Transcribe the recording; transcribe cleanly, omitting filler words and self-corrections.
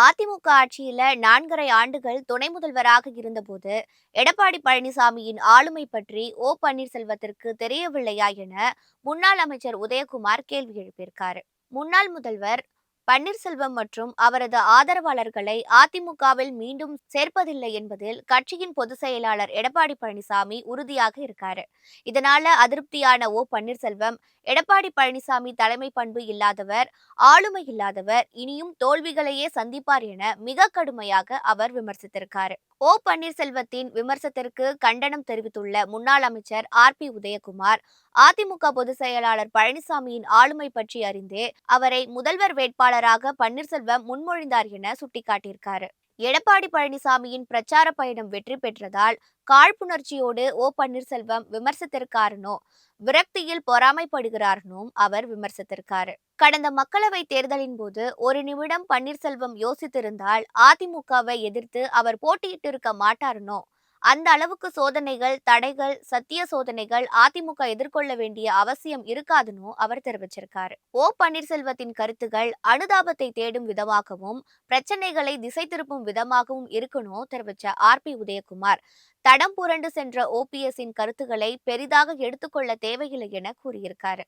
அதிமுக ஆட்சியில 4½ ஆண்டுகள் துணை முதல்வராக இருந்தபோது, எடப்பாடி பழனிசாமியின் ஆளுமை பற்றி பன்னீர்செல்வத்திற்கு தெரியவில்லையா என முன்னாள் அமைச்சர் உதயகுமார் கேள்வி எழுப்பியிருக்காரு. முன்னாள் முதல்வர் பன்னீர்செல்வம் மற்றும் அவரது ஆதரவாளர்களை அதிமுகவில் மீண்டும் சேர்ப்பதில்லை என்பதில் கட்சியின் பொதுச் செயலாளர் எடப்பாடி பழனிசாமி உறுதியாக இருக்காரு. இதனால அதிருப்தியான பன்னீர்செல்வம், எடப்பாடி பழனிசாமி தலைமை பண்பு இல்லாதவர், ஆளுமை இல்லாதவர், இனியும் தோல்விகளையே சந்திப்பார் என மிக கடுமையாக அவர் விமர்சித்திருக்காரு. பன்னீர்செல்வத்தின் விமர்சனத்திற்கு கண்டனம் தெரிவித்துள்ள முன்னாள் அமைச்சர் உதயகுமார், அதிமுக பொதுச் செயலாளர் பழனிசாமியின் ஆளுமை பற்றி அறிந்தே அவரை முதல்வர் வேட்பாளராக பன்னீர்செல்வம் முன்மொழிந்தார் என சுட்டிக்காட்டியிருக்காரு. எடப்பாடி பழனிசாமியின் பிரச்சார பயணம் வெற்றி பெற்றதால் காழ்ப்புணர்ச்சியோடு பன்னீர்செல்வம் விமர்சித்திருக்காருனோ, விரக்தியில் பொறாமைப்படுகிறார்னும் அவர் விமர்சித்திருக்காரு. கடந்த மக்களவை தேர்தலின் போது ஒரு நிமிடம் பன்னீர்செல்வம் யோசித்திருந்தால் அதிமுகவை எதிர்த்து அவர் போட்டியிட்டிருக்க மாட்டாருனோ, அந்த அளவுக்கு சோதனைகள், தடைகள், சத்திய சோதனைகள் அதிமுக எதிர்கொள்ள வேண்டிய அவசியம் இருக்காதுன்னு அவர் தெரிவிச்சிருக்காரு. பன்னீர்செல்வத்தின் கருத்துகள் அனுதாபத்தை தேடும் விதமாகவும், பிரச்சனைகளை திசை திருப்பும் விதமாகவும் இருக்கணும் தெரிவிச்ச உதயகுமார், தடம் புரண்டு சென்ற ஓபிஎஸ்ஸின் கருத்துக்களை பெரிதாக எடுத்துக்கொள்ள தேவையில்லை என கூறியிருக்காரு.